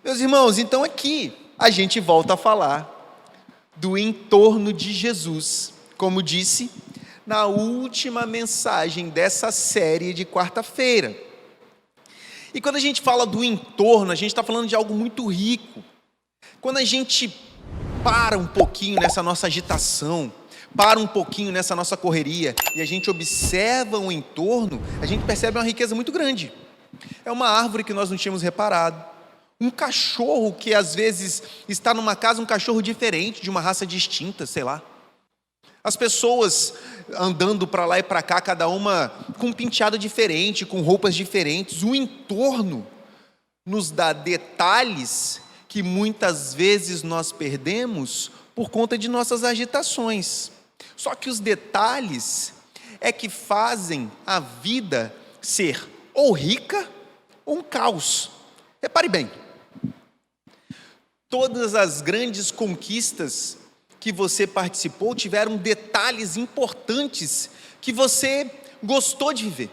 Meus irmãos, então aqui a gente volta a falar do entorno de Jesus, como disse na última mensagem dessa série de quarta-feira. E quando a gente fala do entorno, a gente está falando de algo muito rico. Quando a gente para um pouquinho nessa nossa agitação, para um pouquinho nessa nossa correria, e a gente observa o entorno, a gente percebe uma riqueza muito grande. É uma árvore que nós não tínhamos reparado, um cachorro que às vezes está numa casa, um cachorro diferente, de uma raça distinta, sei lá. As pessoas andando para lá e para cá, cada uma com um penteado diferente, com roupas diferentes. O entorno nos dá detalhes que muitas vezes nós perdemos por conta de nossas agitações. Só que os detalhes é que fazem a vida ser ou rica ou um caos. Repare bem, todas as grandes conquistas que você participou tiveram detalhes importantes que você gostou de viver.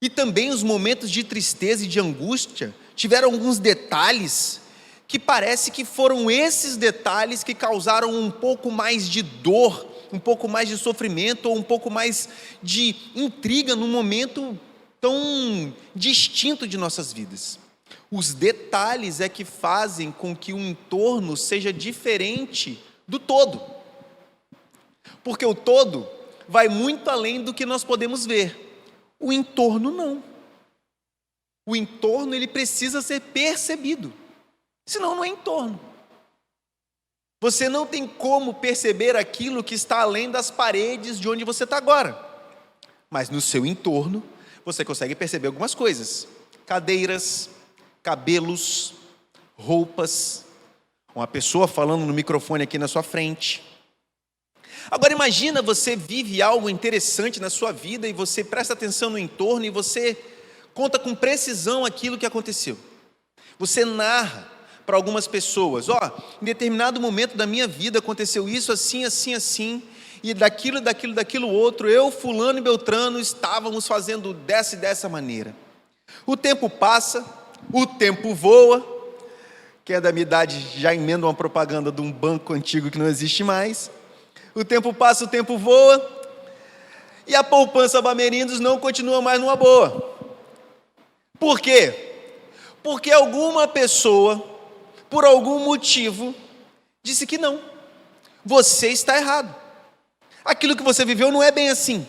E também os momentos de tristeza e de angústia tiveram alguns detalhes que parece que foram esses detalhes que causaram um pouco mais de dor, um pouco mais de sofrimento ou um pouco mais de intriga num momento tão distinto de nossas vidas. Os detalhes é que fazem com que o entorno seja diferente do todo. Porque o todo vai muito além do que nós podemos ver. O entorno não. O entorno ele precisa ser percebido. Senão não é entorno. Você não tem como perceber aquilo que está além das paredes de onde você está agora. Mas no seu entorno, você consegue perceber algumas coisas. Cadeiras, cabelos, roupas, uma pessoa falando no microfone aqui na sua frente. Agora imagina, você vive algo interessante na sua vida e você presta atenção no entorno e você conta com precisão aquilo que aconteceu. Você narra para algumas pessoas, em determinado momento da minha vida aconteceu isso, assim, assim, assim, e daquilo outro, eu, fulano e beltrano, estávamos fazendo dessa e dessa maneira. O tempo passa, o tempo voa. Quem é da minha idade já emenda uma propaganda de um banco antigo que não existe mais. O tempo passa, o tempo voa, e a poupança Bamerindos não continua mais numa boa. Por quê? Porque alguma pessoa, por algum motivo, disse que não. Você está errado. Aquilo que você viveu não é bem assim.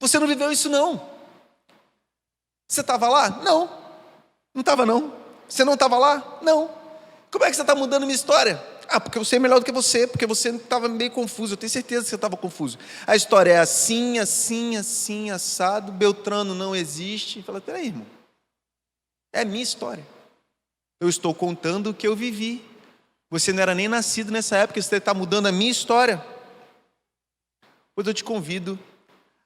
Você não viveu isso não. Você estava lá? Não. Não estava não. Você não estava lá? Não. Como é que você está mudando minha história? Porque eu sei melhor do que você, porque você estava meio confuso, eu tenho certeza que você estava confuso. A história é assim, assim, assim, assado, Beltrano não existe. Fala, peraí, irmão, é a minha história. Eu estou contando o que eu vivi. Você não era nem nascido nessa época, você está mudando a minha história. Pois eu te convido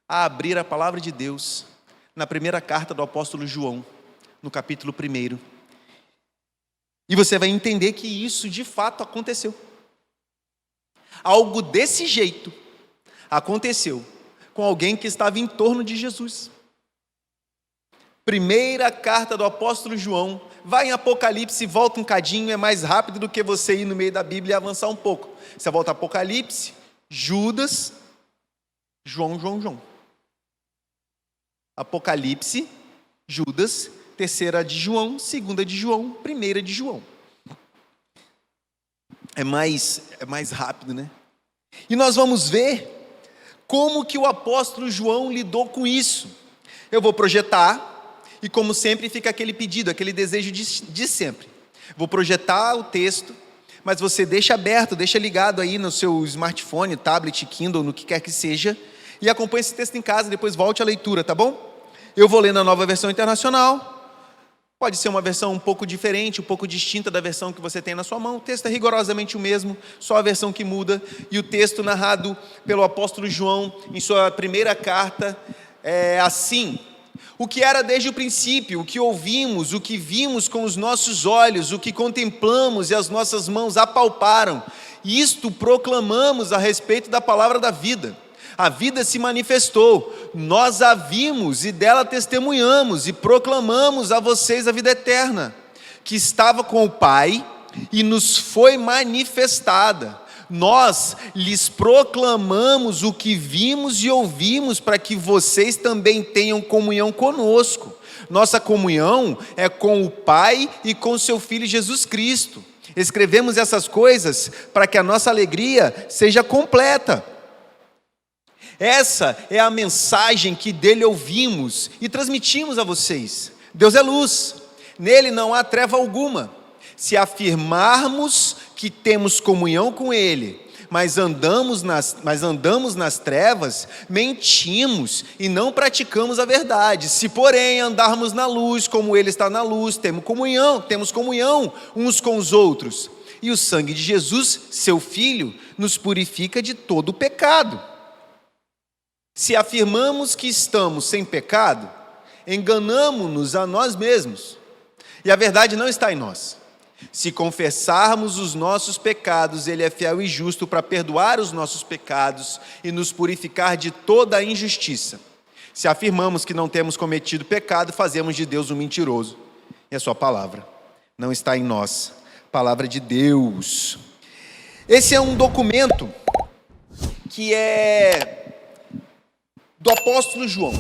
a abrir a palavra de Deus na primeira carta do apóstolo João, no capítulo 1. E você vai entender que isso de fato aconteceu. Algo desse jeito aconteceu com alguém que estava em torno de Jesus. Primeira carta do apóstolo João, vai em Apocalipse, volta um cadinho, é mais rápido do que você ir no meio da Bíblia e avançar um pouco. Você volta a Apocalipse, Judas, João. Apocalipse, Judas, terceira de João, segunda de João, primeira de João. É mais rápido, né? E nós vamos ver como que o apóstolo João lidou com isso. Eu vou projetar, e como sempre fica aquele pedido, aquele desejo de sempre. Vou projetar o texto, mas você deixa aberto, deixa ligado aí no seu smartphone, tablet, Kindle, no que quer que seja, e acompanhe esse texto em casa, depois volte à leitura, tá bom? Eu vou ler na Nova Versão Internacional. Pode ser uma versão um pouco diferente, um pouco distinta da versão que você tem na sua mão. O texto é rigorosamente o mesmo, só a versão que muda. E o texto narrado pelo apóstolo João em sua primeira carta é assim: o que era desde o princípio, o que ouvimos, o que vimos com os nossos olhos, o que contemplamos e as nossas mãos apalparam, isto proclamamos a respeito da palavra da vida. A vida se manifestou, nós a vimos e dela testemunhamos e proclamamos a vocês a vida eterna, que estava com o Pai e nos foi manifestada. Nós lhes proclamamos o que vimos e ouvimos, para que vocês também tenham comunhão conosco. Nossa comunhão é com o Pai e com seu Filho Jesus Cristo. Escrevemos essas coisas para que a nossa alegria seja completa. Essa é a mensagem que dele ouvimos e transmitimos a vocês. Deus é luz, nele não há treva alguma. Se afirmarmos que temos comunhão com ele, mas andamos nas trevas, mentimos e não praticamos a verdade. Se, porém, andarmos na luz, como ele está na luz, temos comunhão uns com os outros. E o sangue de Jesus, seu Filho, nos purifica de todo o pecado. Se afirmamos que estamos sem pecado, enganamo-nos a nós mesmos, e a verdade não está em nós. Se confessarmos os nossos pecados, ele é fiel e justo para perdoar os nossos pecados e nos purificar de toda a injustiça. Se afirmamos que não temos cometido pecado, fazemos de Deus um mentiroso, e a sua palavra não está em nós. Palavra de Deus. Esse é um documento que é do apóstolo João.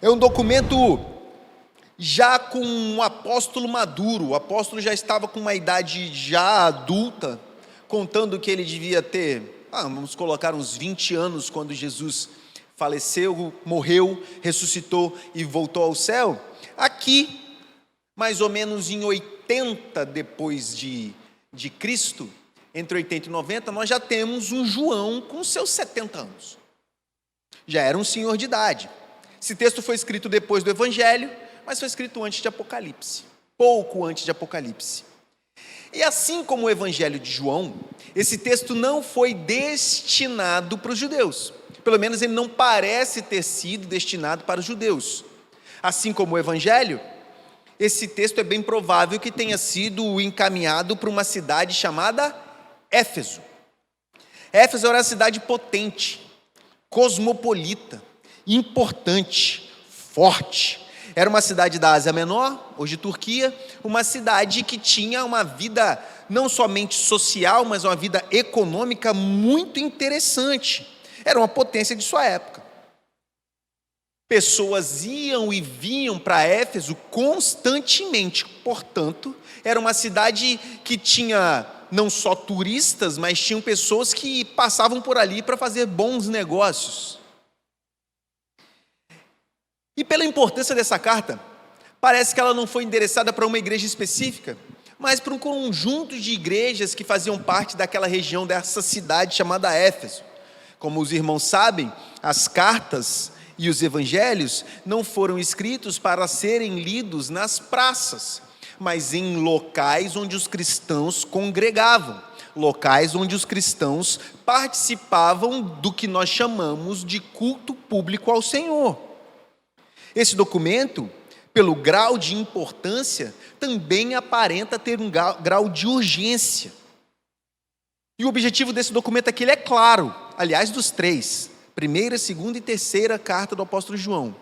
É um documento já com um apóstolo maduro. O apóstolo já estava com uma idade já adulta, contando que ele devia ter, vamos colocar uns 20 anos, quando Jesus faleceu, morreu, ressuscitou e voltou ao céu. Aqui, mais ou menos em 80 depois de Cristo, entre 80 e 90, nós já temos um João com seus 70 anos. Já era um senhor de idade. Esse texto foi escrito depois do Evangelho, mas foi escrito antes de Apocalipse, pouco antes de Apocalipse. E assim como o Evangelho de João, esse texto não foi destinado para os judeus. Pelo menos ele não parece ter sido destinado para os judeus. Assim como o Evangelho, esse texto é bem provável que tenha sido encaminhado para uma cidade chamada Éfeso. Éfeso era uma cidade potente, cosmopolita, importante, forte. Era uma cidade da Ásia Menor, hoje Turquia, uma cidade que tinha uma vida não somente social, mas uma vida econômica muito interessante. Era uma potência de sua época. Pessoas iam e vinham para Éfeso constantemente, portanto, era uma cidade que tinha não só turistas, mas tinham pessoas que passavam por ali para fazer bons negócios. E pela importância dessa carta, parece que ela não foi endereçada para uma igreja específica, mas para um conjunto de igrejas que faziam parte daquela região, dessa cidade chamada Éfeso. Como os irmãos sabem, as cartas e os evangelhos não foram escritos para serem lidos nas praças, mas em locais onde os cristãos congregavam, locais onde os cristãos participavam do que nós chamamos de culto público ao Senhor. Esse documento, pelo grau de importância, também aparenta ter um grau de urgência. E o objetivo desse documento aqui é claro, aliás, dos três: primeira, segunda e terceira carta do apóstolo João.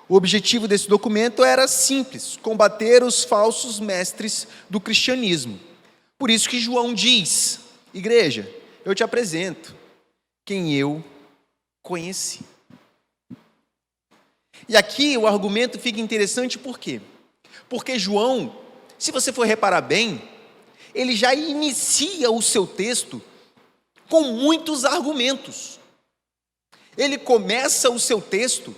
O objetivo desse documento era simples: combater os falsos mestres do cristianismo. Por isso que João diz: igreja, eu te apresento quem eu conheci. E aqui o argumento fica interessante, por quê? Porque João, se você for reparar bem, ele já inicia o seu texto com muitos argumentos. Ele começa o seu texto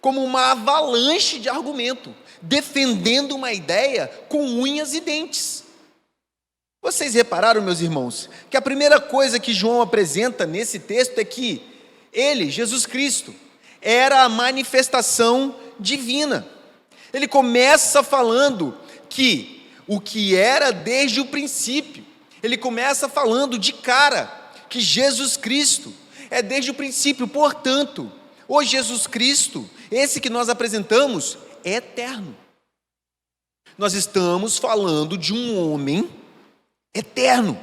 como uma avalanche de argumento, defendendo uma ideia com unhas e dentes. Vocês repararam, meus irmãos, que a primeira coisa que João apresenta nesse texto é que ele, Jesus Cristo, era a manifestação divina. Ele começa falando que o que era desde o princípio. Ele começa falando de cara que Jesus Cristo é desde o princípio. Portanto, o Jesus Cristo, esse que nós apresentamos, é eterno. Nós estamos falando de um homem eterno.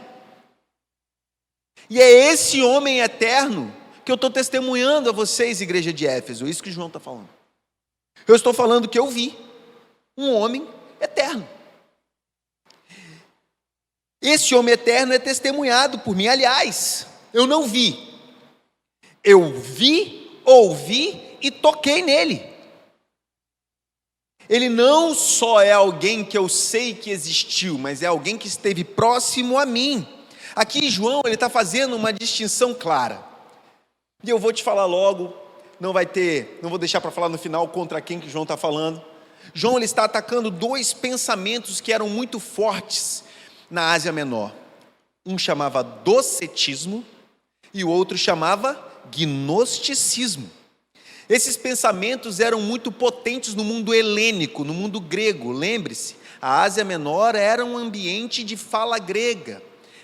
E é esse homem eterno que eu estou testemunhando a vocês, igreja de Éfeso. Isso que João está falando. Eu estou falando que eu vi um homem eterno. Esse homem eterno é testemunhado por mim. Aliás, eu não vi, eu vi, ouvi e toquei nele. Ele não só é alguém que eu sei que existiu, mas é alguém que esteve próximo a mim. Aqui João, ele está fazendo uma distinção clara. E eu vou te falar logo, não vou deixar para falar no final contra quem que João está falando. João, ele está atacando dois pensamentos que eram muito fortes na Ásia Menor. Um chamava docetismo e o outro chamava gnosticismo. Esses pensamentos eram muito potentes no mundo helênico, no mundo grego. Lembre-se, a Ásia Menor era um ambiente de fala grega.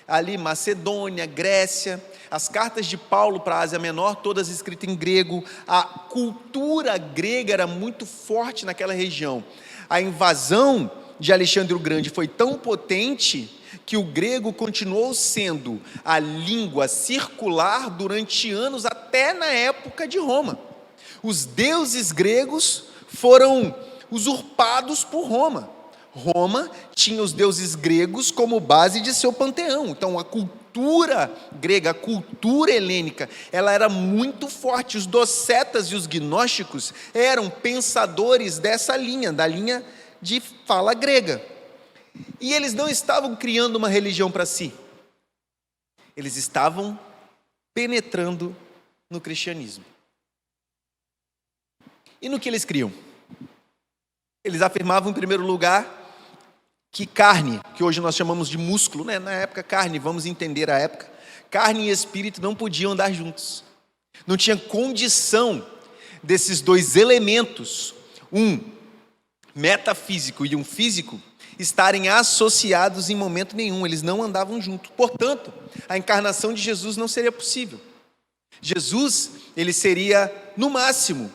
Ali Macedônia, Grécia, as cartas de Paulo para a Ásia Menor, todas escritas em grego. A cultura grega era muito forte naquela região. A invasão de Alexandre o Grande foi tão potente que o grego continuou sendo a língua circular durante anos, até na época de Roma. Os deuses gregos foram usurpados por Roma. Roma tinha os deuses gregos como base de seu panteão. Então a cultura grega, a cultura helênica, ela era muito forte. Os docetas e os gnósticos eram pensadores dessa linha, da linha de fala grega. E eles não estavam criando uma religião para si. Eles estavam penetrando no cristianismo. E no que eles criam? Eles afirmavam, em primeiro lugar, que carne, que hoje nós chamamos de músculo, né? Na época carne, vamos entender a época, carne e espírito não podiam andar juntos. Não tinha condição desses dois elementos, um metafísico e um físico, estarem associados em momento nenhum. Eles não andavam juntos. Portanto, a encarnação de Jesus não seria possível. Jesus, ele seria, no máximo,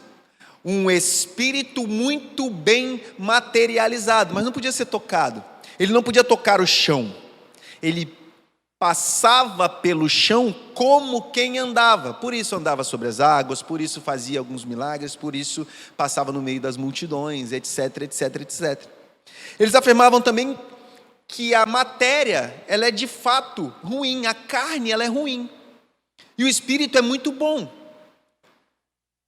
um espírito muito bem materializado, mas não podia ser tocado. Ele não podia tocar o chão. Ele passava pelo chão como quem andava. Por isso andava sobre as águas, por isso fazia alguns milagres, por isso passava no meio das multidões, etc, etc, etc. Eles afirmavam também que a matéria, ela é de fato ruim, a carne, ela é ruim. E o espírito é muito bom.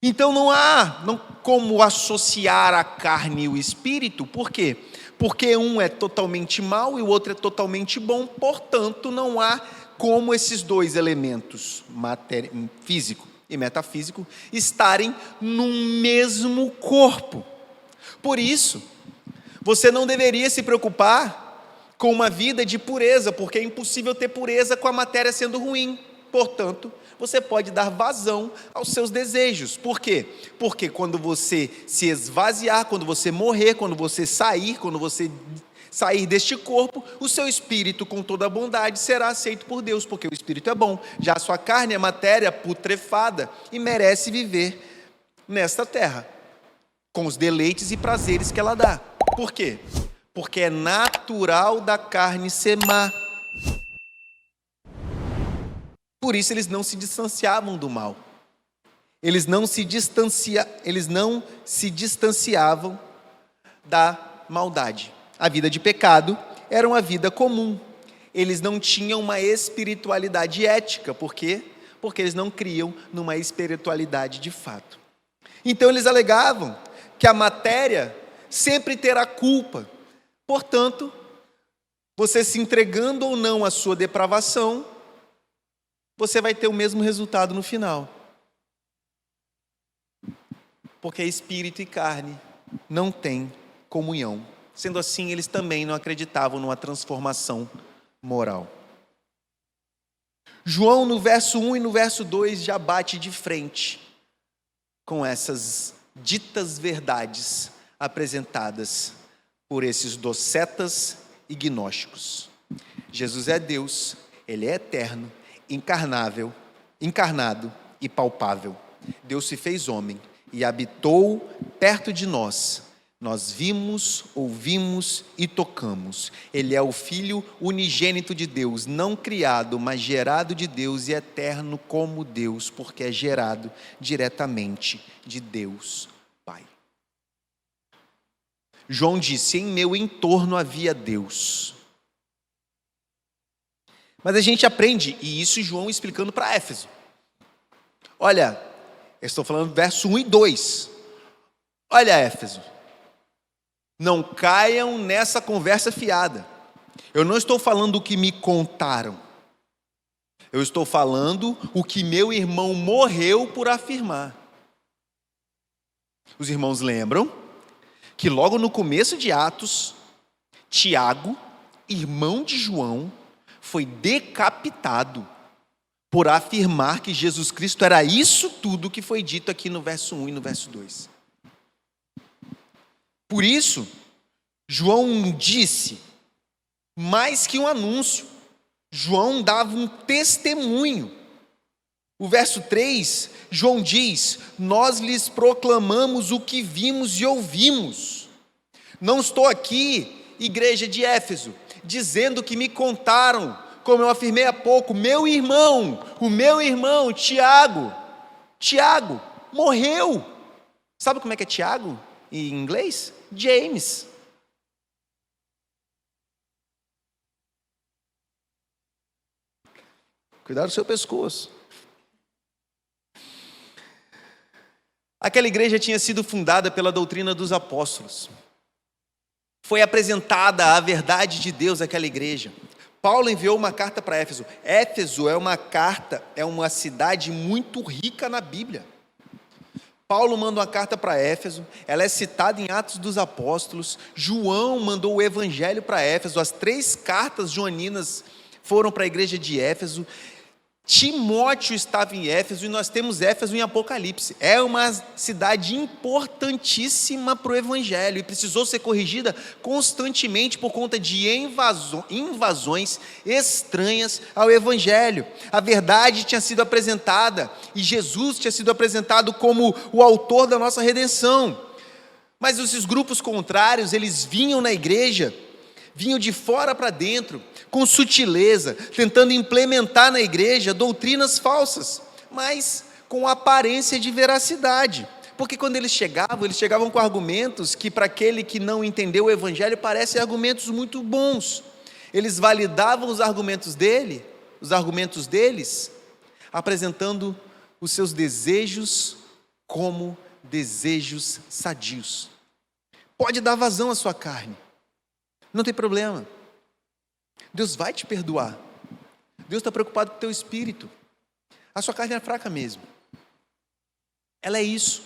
Então não há como associar a carne e o espírito. Por quê? Porque um é totalmente mau e o outro é totalmente bom. Portanto, não há como esses dois elementos, físico e metafísico, estarem no mesmo corpo. Por isso, você não deveria se preocupar com uma vida de pureza, porque é impossível ter pureza com a matéria sendo ruim. Portanto, você pode dar vazão aos seus desejos. Por quê? Porque quando você se esvaziar, quando você morrer, quando você sair deste corpo, o seu espírito, com toda a bondade, será aceito por Deus, porque o espírito é bom. Já a sua carne é matéria putrefada e merece viver nesta terra, com os deleites e prazeres que ela dá. Por quê? Porque é natural da carne ser má. Por isso eles não se distanciavam do mal. Eles não se distanciavam da maldade. A vida de pecado era uma vida comum. Eles não tinham uma espiritualidade ética. Por quê? Porque eles não criam numa espiritualidade de fato. Então eles alegavam que a matéria sempre terá culpa. Portanto, você se entregando ou não à sua depravação, você vai ter o mesmo resultado no final. Porque espírito e carne não têm comunhão. Sendo assim, eles também não acreditavam numa transformação moral. João, no verso 1 e no verso 2, já bate de frente com essas ditas verdades apresentadas por esses docetas e gnósticos. Jesus é Deus, Ele é eterno, encarnado e palpável. Deus se fez homem e habitou perto de nós. Nós vimos, ouvimos e tocamos. Ele é o Filho unigênito de Deus, não criado, mas gerado de Deus e eterno como Deus, porque é gerado diretamente de Deus Pai. João disse: em meu entorno havia Deus. Mas a gente aprende, e isso João explicando para Éfeso. Olha, eu estou falando do verso 1 e 2. Olha, Éfeso, não caiam nessa conversa fiada. Eu não estou falando o que me contaram. Eu estou falando o que meu irmão morreu por afirmar. Os irmãos lembram que logo no começo de Atos, Tiago, irmão de João, foi decapitado por afirmar que Jesus Cristo era isso tudo que foi dito aqui no verso 1 e no verso 2. Por isso, João disse, mais que um anúncio, João dava um testemunho. O verso 3, João diz, nós lhes proclamamos o que vimos e ouvimos. Não estou aqui, igreja de Éfeso, dizendo que me contaram, como eu afirmei há pouco, o meu irmão Tiago, morreu. Sabe como é que é Tiago em inglês? James. Cuidado do seu pescoço. Aquela igreja tinha sido fundada pela doutrina dos apóstolos. Foi apresentada a verdade de Deus àquela igreja. Paulo enviou uma carta para Éfeso. Éfeso é uma cidade muito rica na Bíblia. Paulo manda uma carta para Éfeso, ela é citada em Atos dos Apóstolos. João mandou o evangelho para Éfeso, as 3 cartas joaninas foram para a igreja de Éfeso. Timóteo estava em Éfeso e nós temos Éfeso em Apocalipse. É uma cidade importantíssima para o evangelho e precisou ser corrigida constantemente por conta de invasões estranhas ao evangelho. A verdade tinha sido apresentada e Jesus tinha sido apresentado como o autor da nossa redenção. Mas esses grupos contrários, eles vinham na igreja, vinham de fora para dentro, com sutileza, tentando implementar na igreja doutrinas falsas, mas com aparência de veracidade. Porque quando eles chegavam com argumentos que para aquele que não entendeu o evangelho parecem argumentos muito bons. Eles validavam os argumentos deles, apresentando os seus desejos como desejos sadios. Pode dar vazão à sua carne, não tem problema. Deus vai te perdoar. Deus está preocupado com o teu espírito. A sua carne é fraca mesmo. Ela é isso.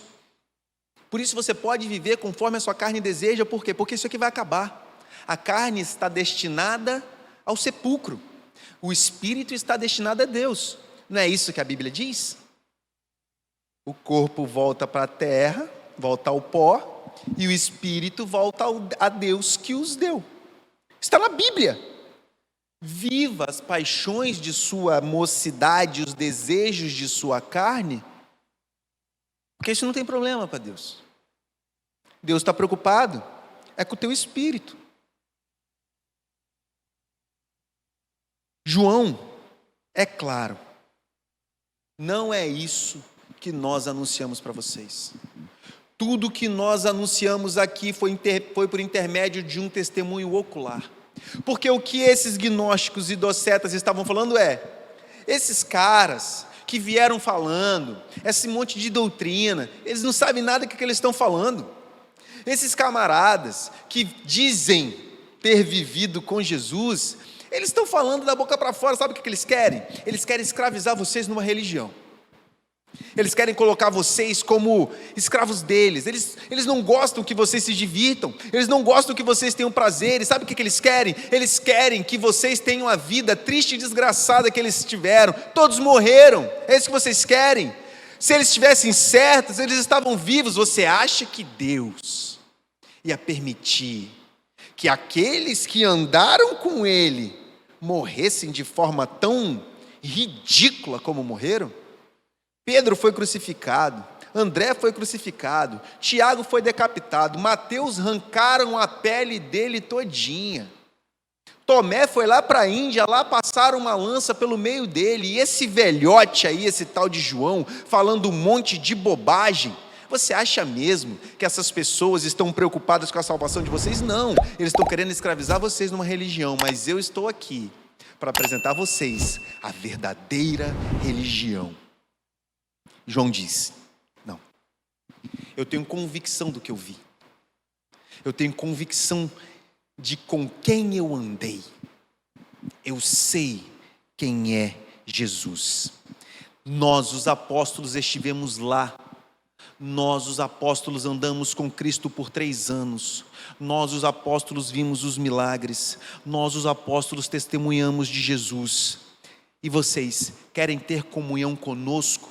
Por isso você pode viver conforme a sua carne deseja. Por quê? Porque isso aqui vai acabar. A carne está destinada ao sepulcro. O espírito está destinado a Deus. Não é isso que a Bíblia diz? O corpo volta para a terra, volta ao pó, e o espírito volta a Deus que os deu. Está na Bíblia. Viva as paixões de sua mocidade, os desejos de sua carne, porque isso não tem problema para Deus. Deus está preocupado com o teu espírito. João, é claro, não é isso que nós anunciamos para vocês. Tudo que nós anunciamos aqui foi por intermédio de um testemunho ocular. Porque o que esses gnósticos e docetas estavam falando esses caras que vieram falando, esse monte de doutrina, eles não sabem nada do que eles estão falando. Esses camaradas que dizem ter vivido com Jesus, eles estão falando da boca para fora, sabe o que eles querem? Eles querem escravizar vocês numa religião. Eles querem colocar vocês como escravos deles. Eles não gostam que vocês se divirtam. Eles não gostam que vocês tenham prazer. Sabe o que eles querem? Eles querem que vocês tenham a vida triste e desgraçada que eles tiveram. Todos morreram. É isso que vocês querem. Se eles estivessem certos, eles estavam vivos. Você acha que Deus ia permitir que aqueles que andaram com Ele morressem de forma tão ridícula como morreram? Pedro foi crucificado, André foi crucificado, Tiago foi decapitado, Mateus arrancaram a pele dele todinha. Tomé foi lá para a Índia, lá passaram uma lança pelo meio dele, e esse velhote aí, esse tal de João, falando um monte de bobagem. Você acha mesmo que essas pessoas estão preocupadas com a salvação de vocês? Não, eles estão querendo escravizar vocês numa religião, mas eu estou aqui para apresentar a vocês a verdadeira religião. João disse: não, eu tenho convicção do que eu vi. Eu tenho convicção de com quem eu andei. Eu sei quem é Jesus. Nós, os apóstolos, estivemos lá. Nós, os apóstolos, andamos com Cristo por 3 anos. Nós, os apóstolos, vimos os milagres. Nós, os apóstolos, testemunhamos de Jesus. E vocês querem ter comunhão conosco?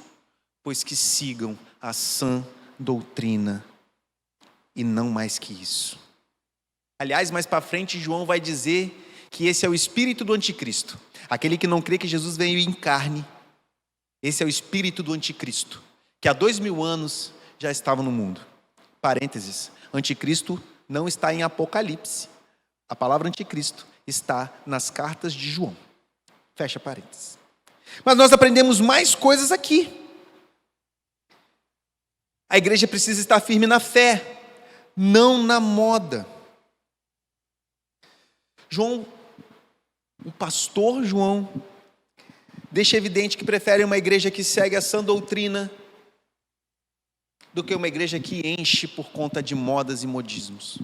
Pois que sigam a sã doutrina. E não mais que isso. Aliás, mais para frente, João vai dizer que esse é o espírito do anticristo. Aquele que não crê que Jesus veio em carne. Esse é o espírito do anticristo, que há 2000 anos já estava no mundo. Parênteses, anticristo não está em Apocalipse. A palavra anticristo está nas cartas de João. Fecha parênteses. Mas nós aprendemos mais coisas aqui. A igreja precisa estar firme na fé, não na moda. João, o pastor João, deixa evidente que prefere uma igreja que segue a sã doutrina do que uma igreja que enche por conta de modas e modismos.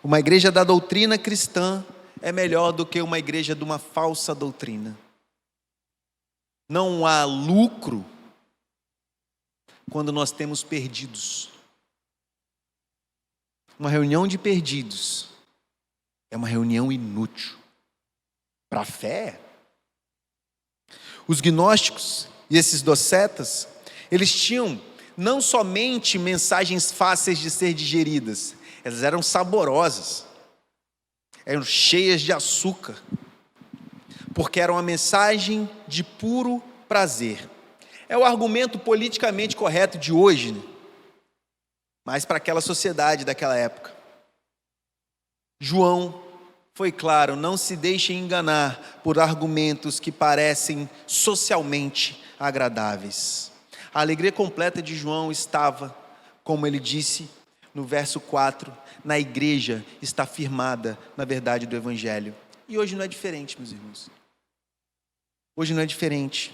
Uma igreja da doutrina cristã é melhor do que uma igreja de uma falsa doutrina. Não há lucro quando nós temos perdidos. Uma reunião de perdidos é uma reunião inútil. Para a fé. Os gnósticos e esses docetas, eles tinham não somente mensagens fáceis de ser digeridas, elas eram saborosas, eram cheias de açúcar, porque era uma mensagem de puro prazer. É o argumento politicamente correto de hoje, né? Mas para aquela sociedade daquela época. João foi claro: não se deixem enganar por argumentos que parecem socialmente agradáveis. A alegria completa de João estava, como ele disse no verso 4, na igreja está firmada na verdade do Evangelho. E hoje não é diferente, meus irmãos. Hoje não é diferente.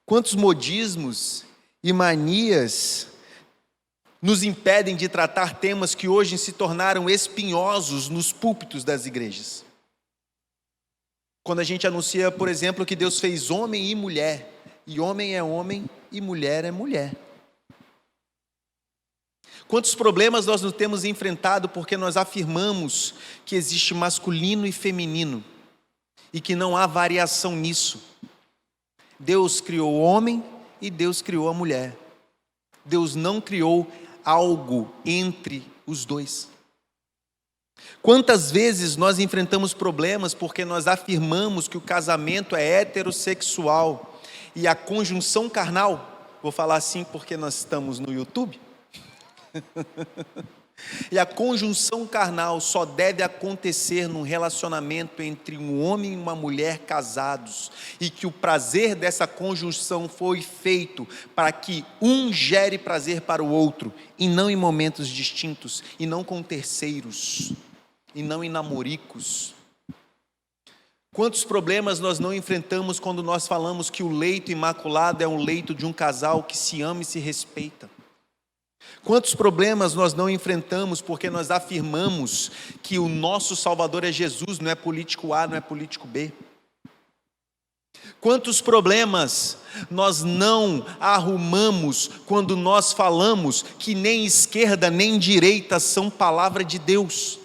Quantos modismos e manias nos impedem de tratar temas que hoje se tornaram espinhosos nos púlpitos das igrejas. Quando a gente anuncia, por exemplo, que Deus fez homem e mulher, e homem é homem e mulher é mulher. Quantos problemas nós não temos enfrentado porque nós afirmamos que existe masculino e feminino, e que não há variação nisso. Deus criou o homem e Deus criou a mulher. Deus não criou algo entre os dois. Quantas vezes nós enfrentamos problemas porque nós afirmamos que o casamento é heterossexual e a conjunção carnal, vou falar assim porque nós estamos no YouTube, e a conjunção carnal só deve acontecer num relacionamento entre um homem e uma mulher casados, e que o prazer dessa conjunção foi feito para que um gere prazer para o outro, e não em momentos distintos, e não com terceiros, e não em namoricos. Quantos problemas nós não enfrentamos quando nós falamos que o leito imaculado é um leito de um casal que se ama e se respeita? Quantos problemas nós não enfrentamos porque nós afirmamos que o nosso Salvador é Jesus, não é político A, não é político B? Quantos problemas nós não arrumamos quando nós falamos que nem esquerda nem direita são palavra de Deus?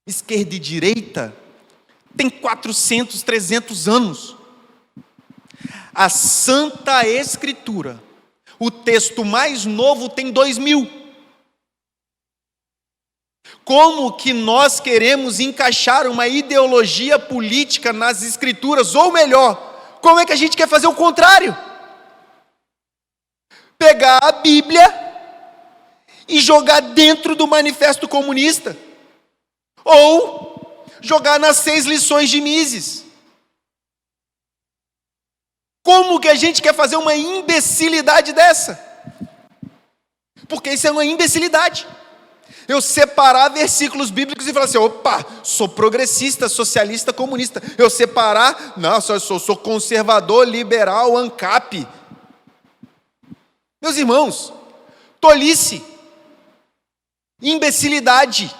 Esquerda e direita tem 400, 300 anos. A Santa Escritura, o texto mais novo, tem 2000. Como que nós queremos encaixar uma ideologia política nas Escrituras? Ou melhor, como é que a gente quer fazer o contrário? Pegar a Bíblia e jogar dentro do Manifesto Comunista. Ou jogar nas 6 lições de Mises. Como que a gente quer fazer uma imbecilidade dessa? Porque isso é uma imbecilidade. Eu separar versículos bíblicos e falar assim: opa, sou progressista, socialista, comunista. Eu separar, não, sou conservador, liberal, ANCAP. Meus irmãos, tolice, imbecilidade,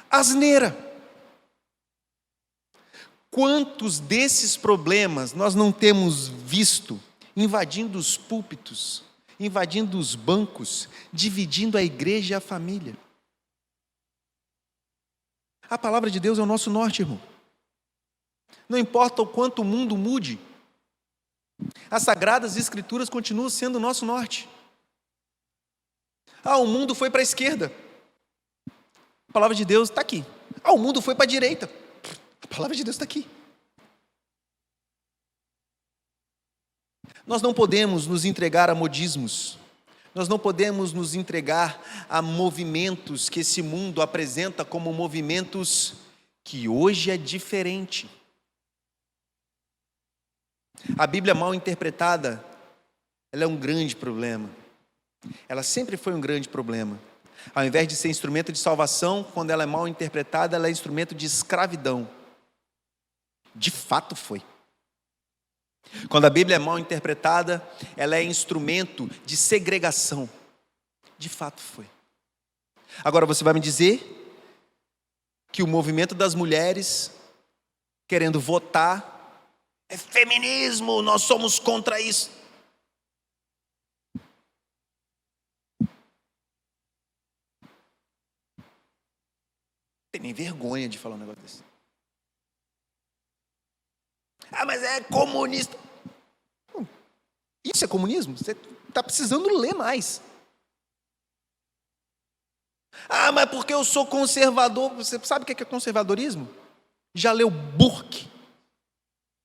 asneira. Quantos desses problemas nós não temos visto invadindo os púlpitos, invadindo os bancos, dividindo a igreja e a família? A palavra de Deus é o nosso norte, irmão. Não importa o quanto o mundo mude, as Sagradas Escrituras continuam sendo o nosso norte. O mundo foi para a esquerda. A palavra de Deus está aqui. O mundo foi para a direita. A palavra de Deus está aqui. Nós não podemos nos entregar a modismos. Nós não podemos nos entregar a movimentos que esse mundo apresenta como movimentos que hoje é diferente. A Bíblia mal interpretada, ela é um grande problema. Ela sempre foi um grande problema. Ao invés de ser instrumento de salvação, quando ela é mal interpretada, ela é instrumento de escravidão. De fato foi. Quando a Bíblia é mal interpretada, ela é instrumento de segregação. De fato foi. Agora você vai me dizer que o movimento das mulheres querendo votar é feminismo, nós somos contra isso. Não tem nem vergonha de falar um negócio desse. Mas é comunista. Isso é comunismo? Você está precisando ler mais. Mas porque eu sou conservador. Você sabe o que é conservadorismo? Já leu Burke?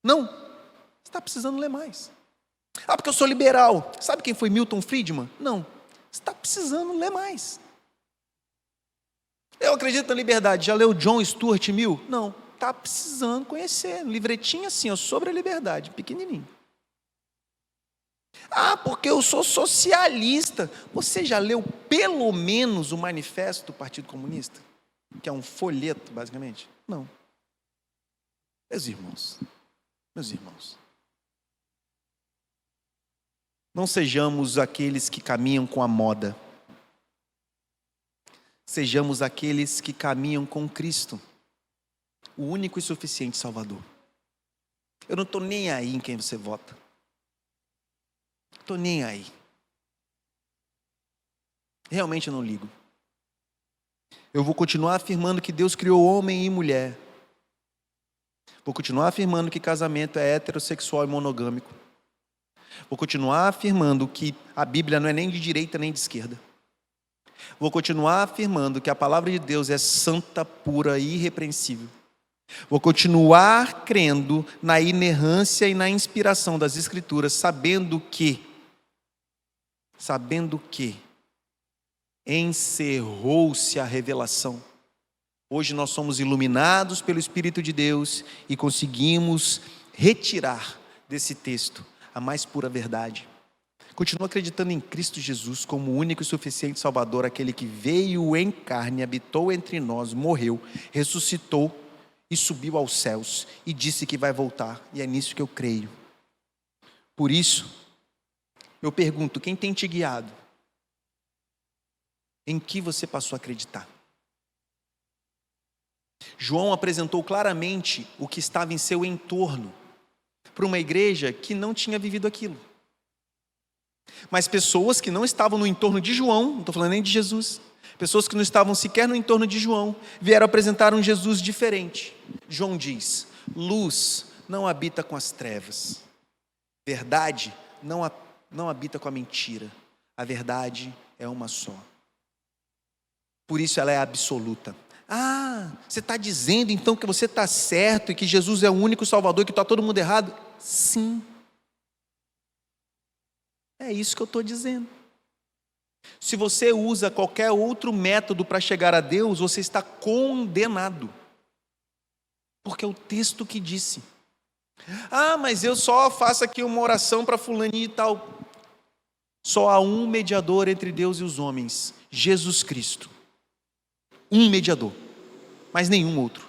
Não. Você está precisando ler mais. Porque eu sou liberal. Sabe quem foi Milton Friedman? Não. Você está precisando ler mais. Eu acredito na liberdade. Já leu John Stuart Mill? Não. Está precisando conhecer. Um livretinho assim, sobre a liberdade, pequenininho. Porque eu sou socialista. Você já leu pelo menos o manifesto do Partido Comunista? Que é um folheto, basicamente? Não. Meus irmãos, não sejamos aqueles que caminham com a moda. Sejamos aqueles que caminham com Cristo, o único e suficiente Salvador. Eu não estou nem aí em quem você vota. Estou nem aí. Realmente eu não ligo. Eu vou continuar afirmando que Deus criou homem e mulher. Vou continuar afirmando que casamento é heterossexual e monogâmico. Vou continuar afirmando que a Bíblia não é nem de direita nem de esquerda. Vou continuar afirmando que a palavra de Deus é santa, pura e irrepreensível. Vou continuar crendo na inerrância e na inspiração das Escrituras, sabendo que encerrou-se a revelação. Hoje nós somos iluminados pelo Espírito de Deus e conseguimos retirar desse texto a mais pura verdade. Continuo acreditando em Cristo Jesus como o único e suficiente Salvador, aquele que veio em carne, habitou entre nós, morreu, ressuscitou e subiu aos céus e disse que vai voltar, e é nisso que eu creio. Por isso, eu pergunto, quem tem te guiado? Em que você passou a acreditar? João apresentou claramente o que estava em seu entorno para uma igreja que não tinha vivido aquilo. Mas pessoas que não estavam no entorno de João, não estou falando nem de Jesus, pessoas que não estavam sequer no entorno de João, vieram apresentar um Jesus diferente. João diz: luz não habita com as trevas, verdade não habita com a mentira, a verdade é uma só. Por isso ela é absoluta. Você está dizendo então que você está certo e que Jesus é o único Salvador e que está todo mundo errado? Sim. É isso que eu estou dizendo. Se você usa qualquer outro método para chegar a Deus, você está condenado. Porque é o texto que disse. Mas eu só faço aqui uma oração para fulaninho e tal. Só há um mediador entre Deus e os homens, Jesus Cristo. um mediador, mas nenhum outro.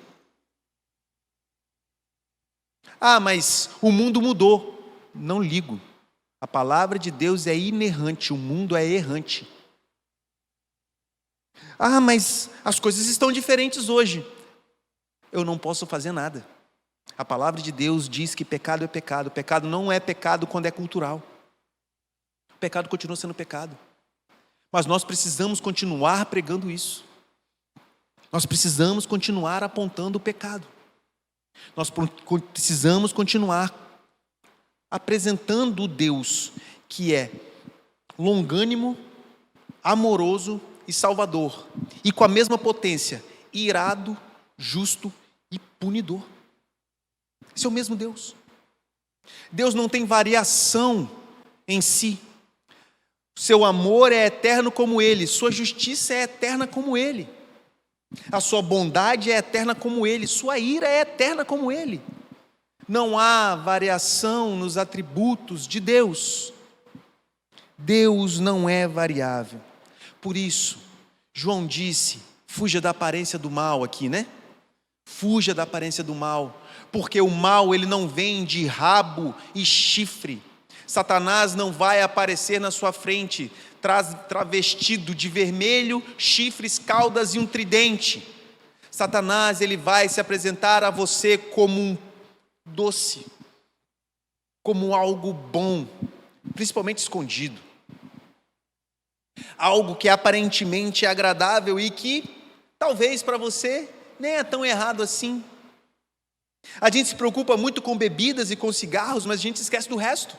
Ah, mas o mundo mudou. Não ligo. A palavra de Deus é inerrante, o mundo é errante. Ah, mas as coisas estão diferentes hoje. Eu não posso fazer nada. A palavra de Deus diz que pecado é pecado. Pecado não é pecado quando é cultural. O pecado continua sendo pecado. Mas nós precisamos continuar pregando isso. Nós precisamos continuar apontando o pecado. Nós precisamos continuar apresentando o Deus que é longânimo, amoroso e salvador. E com a mesma potência, irado, justo e punidor. Esse é o mesmo Deus. Deus não tem variação em si. Seu amor é eterno como Ele, sua justiça é eterna como Ele. A sua bondade é eterna como Ele, sua ira é eterna como Ele. Não há variação nos atributos de Deus. Deus não é variável. Por isso, João disse, fuja da aparência do mal aqui, né? Fuja da aparência do mal, porque o mal ele não vem de rabo e chifre. Satanás não vai aparecer na sua frente travestido de vermelho, chifres, caudas e um tridente. Satanás ele vai se apresentar a você como um doce, como algo bom, principalmente escondido. Algo que aparentemente é agradável e que talvez para você nem é tão errado assim. A gente se preocupa muito com bebidas e com cigarros, mas a gente esquece do resto.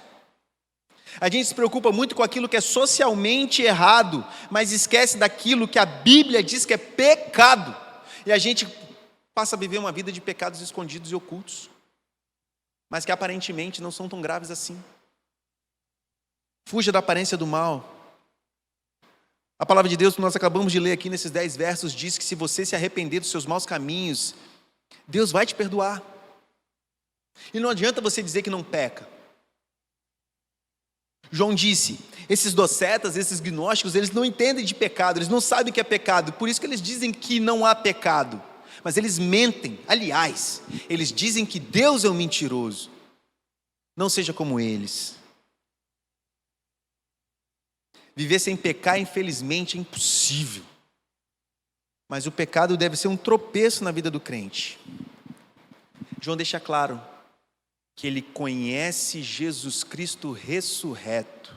A gente se preocupa muito com aquilo que é socialmente errado, mas esquece daquilo que a Bíblia diz que é pecado. E a gente passa a viver uma vida de pecados escondidos e ocultos, mas que aparentemente não são tão graves assim. Fuja da aparência do mal. A palavra de Deus que nós acabamos de ler aqui nesses 10 versos diz que se você se arrepender dos seus maus caminhos, Deus vai te perdoar. E não adianta você dizer que não peca. João disse, esses docetas, esses gnósticos, eles não entendem de pecado, eles não sabem o que é pecado, por isso que eles dizem que não há pecado. Mas eles mentem, aliás, eles dizem que Deus é um mentiroso. Não seja como eles. Viver sem pecar, infelizmente, é impossível. Mas o pecado deve ser um tropeço na vida do crente. João deixa claro que ele conhece Jesus Cristo ressurreto.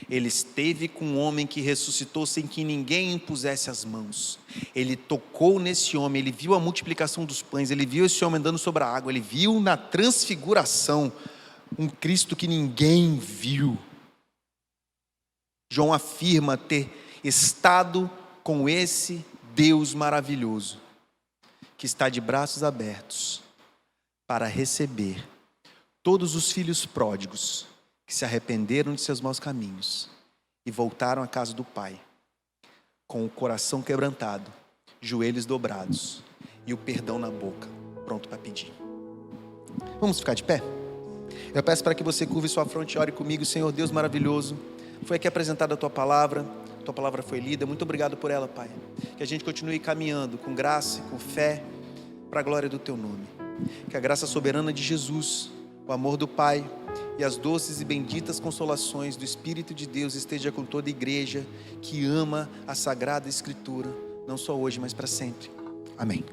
Ele esteve com um homem que ressuscitou sem que ninguém impusesse as mãos. Ele tocou nesse homem, ele viu a multiplicação dos pães, ele viu esse homem andando sobre a água, ele viu na transfiguração um Cristo que ninguém viu. João afirma ter estado com esse Deus maravilhoso, que está de braços abertos para receber todos os filhos pródigos que se arrependeram de seus maus caminhos e voltaram à casa do Pai, com o coração quebrantado, joelhos dobrados e o perdão na boca, pronto para pedir. Vamos ficar de pé? Eu peço para que você curve sua fronte e ore comigo. Senhor Deus maravilhoso, foi aqui apresentada a Tua palavra foi lida, muito obrigado por ela, Pai. Que a gente continue caminhando com graça e com fé para a glória do Teu nome. Que a graça soberana de Jesus, o amor do Pai e as doces e benditas consolações do Espírito de Deus esteja com toda a igreja que ama a Sagrada Escritura, não só hoje, mas para sempre. Amém.